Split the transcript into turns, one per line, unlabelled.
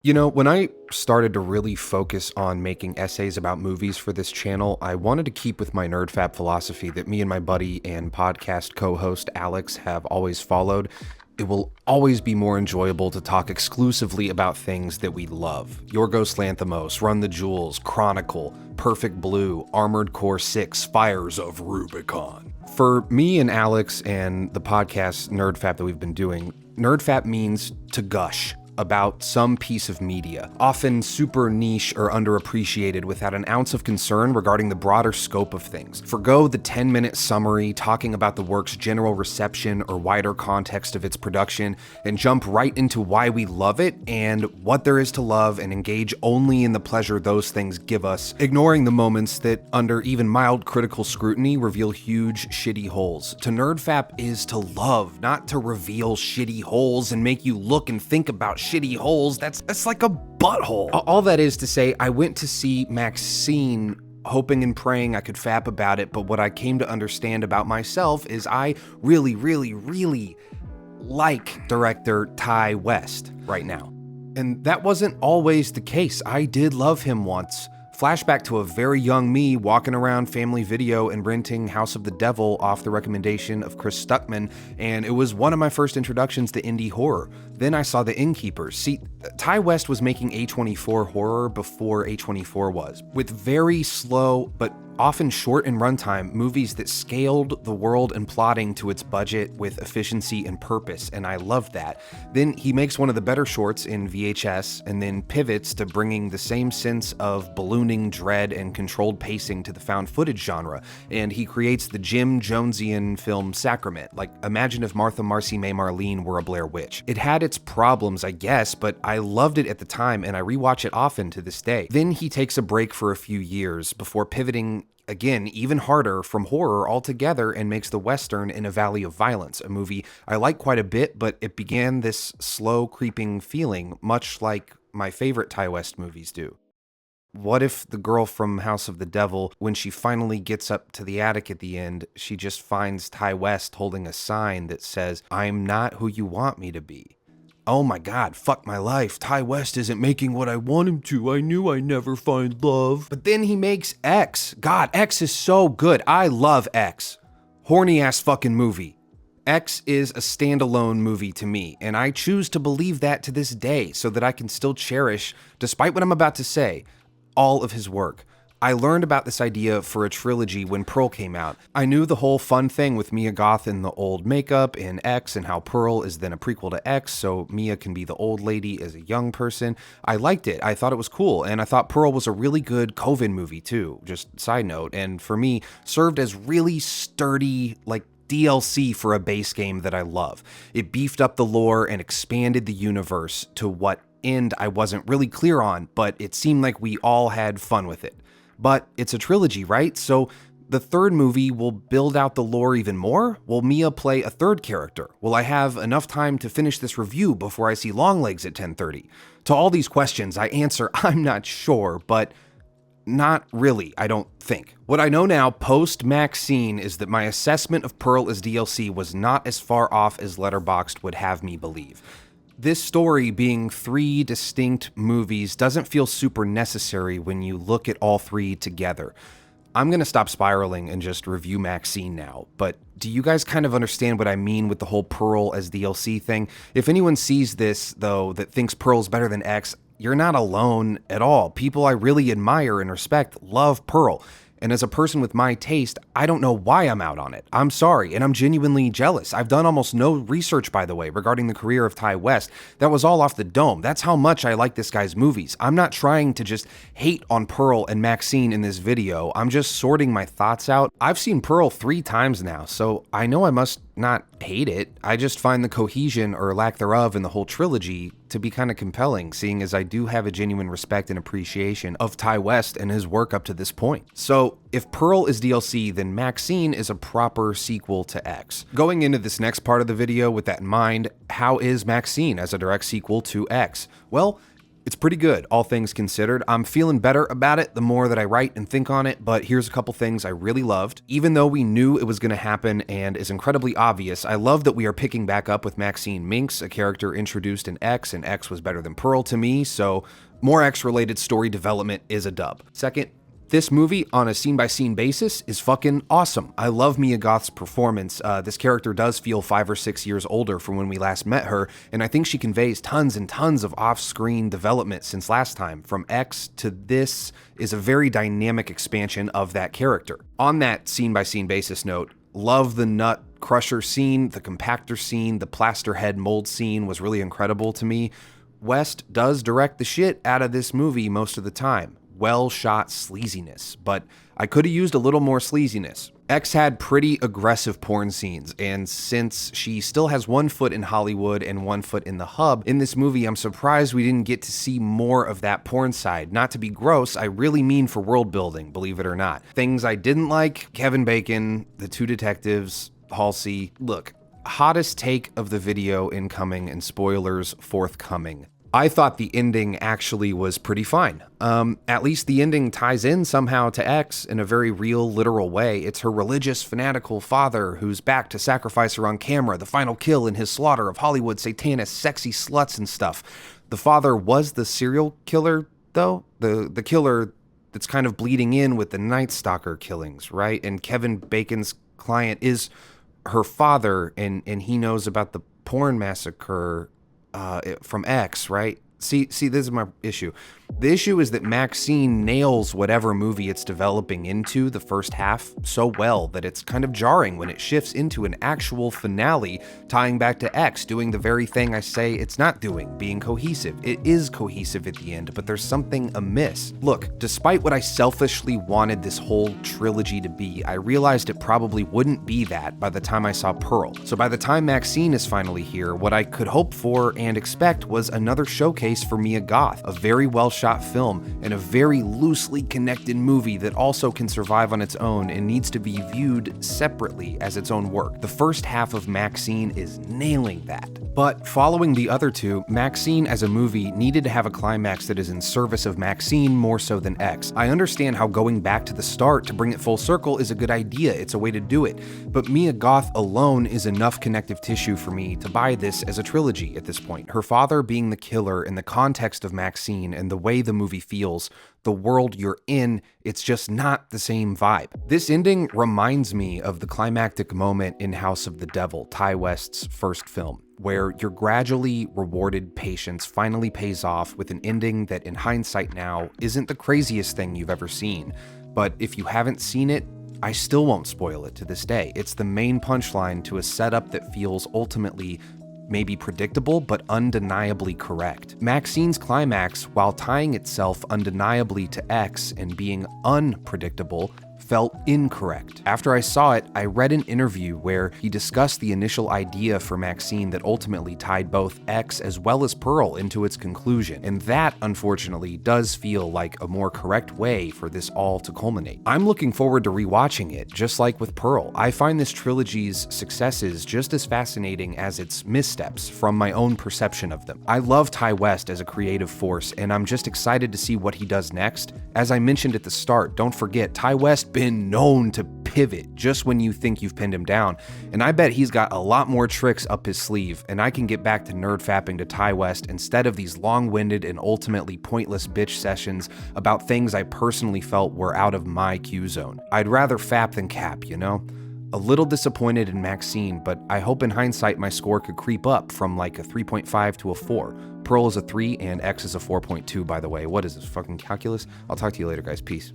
You know, when I started to really focus on making essays about movies for this channel, I wanted to keep with my NerdFap philosophy that me and my buddy and podcast co-host Alex have always followed. It will always be more enjoyable to talk exclusively about things that we love. Yorgos Lanthimos, Run the Jewels, Chronicle, Perfect Blue, Armored Core 6, Fires of Rubicon. For me and Alex and the podcast NerdFap that we've been doing, NerdFap means to gush about some piece of media, often super niche or underappreciated without an ounce of concern regarding the broader scope of things. Forgo the 10-minute summary talking about the work's general reception or wider context of its production, and jump right into why we love it and what there is to love, and engage only in the pleasure those things give us, ignoring the moments that, under even mild critical scrutiny, reveal huge, shitty holes. To NerdFap is to love, not to reveal shitty holes and make you look and think about shitty holes. That's like a butthole. All that is to say, I went to see Maxine hoping and praying I could fap about it, but what I came to understand about myself is I really, really, really like director Ty West right now. And that wasn't always the case. I did love him once. Flashback to a very young me walking around Family Video and renting House of the Devil off the recommendation of Chris Stuckman, and it was one of my first introductions to indie horror. Then I saw The Innkeepers. See, Ty West was making A24 horror before A24 was, with very slow but often short in runtime movies that scaled the world and plotting to its budget with efficiency and purpose, and I loved that. Then he makes one of the better shorts in VHS and then pivots to bringing the same sense of ballooning dread and controlled pacing to the found footage genre, and he creates the Jim Jonesian film Sacrament. Like, imagine if Martha Marcy May Marlene were a Blair Witch. It had its problems, I guess, but I loved it at the time and I rewatch it often to this day. Then he takes a break for a few years before pivoting again, even harder, from horror altogether, and makes The Western in a Valley of Violence, a movie I like quite a bit, but it began this slow creeping feeling, much like my favorite Ty West movies do. What if the girl from House of the Devil, when she finally gets up to the attic at the end, she just finds Ty West holding a sign that says, "I'm not who you want me to be"? Oh my god, fuck my life. Ty West isn't making what I want him to. I knew I'd never find love. But then he makes X. God, X is so good. I love X. Horny ass fucking movie. X is a standalone movie to me, and I choose to believe that to this day so that I can still cherish, despite what I'm about to say, all of his work. I learned about this idea for a trilogy when Pearl came out. I knew the whole fun thing with Mia Goth in the old makeup in X, and how Pearl is then a prequel to X, so Mia can be the old lady as a young person. I liked it. I thought it was cool, and I thought Pearl was a really good Coven movie too, just side note, and for me, served as really sturdy, like, DLC for a base game that I love. It beefed up the lore and expanded the universe to what end I wasn't really clear on, but it seemed like we all had fun with it. But it's a trilogy, right? So the third movie will build out the lore even more? Will Mia play a third character? Will I have enough time to finish this review before I see Longlegs at 10:30? To all these questions, I answer, I'm not sure, but not really, I don't think. What I know now, post Maxine, is that my assessment of Pearl as DLC was not as far off as Letterboxd would have me believe. This story being three distinct movies doesn't feel super necessary when you look at all three together. I'm gonna stop spiraling and just review Maxine now, but do you guys kind of understand what I mean with the whole Pearl as DLC thing? If anyone sees this, though, that thinks Pearl's better than X, you're not alone at all. People I really admire and respect love Pearl. And as a person with my taste, I don't know why I'm out on it. I'm sorry, and I'm genuinely jealous. I've done almost no research, by the way, regarding the career of Ty West. That was all off the dome. That's how much I like this guy's movies. I'm not trying to just hate on Pearl and Maxine in this video. I'm just sorting my thoughts out. I've seen Pearl 3 times now, so I know I must not hate it. I just find the cohesion, or lack thereof, in the whole trilogy to be kind of compelling, seeing as I do have a genuine respect and appreciation of Ty West and his work up to this point. So if Pearl is DLC, then Maxine is a proper sequel to X. Going into this next part of the video with that in mind, how is Maxine as a direct sequel to X? Well, It's pretty good, all things considered. I'm feeling better about it the more that I write and think on it, but here's a couple things I really loved. Even though we knew it was going to happen and is incredibly obvious, I love that we are picking back up with Maxine Minx, a character introduced in X, and X was better than Pearl to me, so more X-related story development is a dub. Second, this movie, on a scene-by-scene basis, is fucking awesome. I love Mia Goth's performance. This character does feel 5 or 6 years older from when we last met her, and I think she conveys tons and tons of off-screen development since last time. From X to this is a very dynamic expansion of that character. On that scene-by-scene basis note, love the nut crusher scene, the compactor scene, the plaster head mold scene was really incredible to me. West does direct the shit out of this movie most of the time. Well-shot sleaziness, but I could have used a little more sleaziness. X had pretty aggressive porn scenes, and since she still has one foot in Hollywood and one foot in the hub, in this movie I'm surprised we didn't get to see more of that porn side. Not to be gross, I really mean for world building, believe it or not. Things I didn't like: Kevin Bacon, the two detectives, Halsey. Look, hottest take of the video incoming and spoilers forthcoming. I thought the ending actually was pretty fine. At least the ending ties in somehow to X in a very real, literal way. It's her religious, fanatical father who's back to sacrifice her on camera, the final kill in his slaughter of Hollywood satanists, sexy sluts and stuff. The father was the serial killer, though? The killer that's kind of bleeding in with the Night Stalker killings, right? And Kevin Bacon's client is her father, and he knows about the porn massacre from X, right? See, this is my issue. The issue is that Maxine nails whatever movie it's developing into the first half so well that it's kind of jarring when it shifts into an actual finale tying back to X, doing the very thing I say it's not doing, being cohesive. It is cohesive at the end, but there's something amiss. Look, despite what I selfishly wanted this whole trilogy to be, I realized it probably wouldn't be that by the time I saw Pearl. So by the time Maxine is finally here, what I could hope for and expect was another showcase for Mia Goth, a very well-shot film and a very loosely connected movie that also can survive on its own and needs to be viewed separately as its own work. The first half of Maxine is nailing that. But following the other two, Maxine as a movie needed to have a climax that is in service of Maxine more so than X. I understand how going back to the start to bring it full circle is a good idea, it's a way to do it, but Mia Goth alone is enough connective tissue for me to buy this as a trilogy at this point. Her father being the killer in the context of Maxine and the way the movie feels, the world you're in, it's just not the same vibe. This ending reminds me of the climactic moment in House of the Devil, Ty West's first film, where your gradually rewarded patience finally pays off with an ending that in hindsight now isn't the craziest thing you've ever seen. But if you haven't seen it, I still won't spoil it to this day. It's the main punchline to a setup that feels ultimately maybe predictable, but undeniably correct. Maxine's climax, while tying itself undeniably to X and being unpredictable, felt incorrect. After I saw it, I read an interview where he discussed the initial idea for Maxine that ultimately tied both X as well as Pearl into its conclusion, and that, unfortunately, does feel like a more correct way for this all to culminate. I'm looking forward to rewatching it, just like with Pearl. I find this trilogy's successes just as fascinating as its missteps from my own perception of them. I love Ty West as a creative force, and I'm just excited to see what he does next. As I mentioned at the start, don't forget, Ty West been known to pivot just when you think you've pinned him down, and I bet he's got a lot more tricks up his sleeve, and I can get back to nerd-fapping to Ty West instead of these long-winded and ultimately pointless bitch sessions about things I personally felt were out of my Q zone. I'd rather fap than cap, you know? A little disappointed in Maxine, but I hope in hindsight my score could creep up from like a 3.5 to a 4. Pearl is a 3 and X is a 4.2, by the way. What is this, fucking calculus? I'll talk to you later, guys. Peace.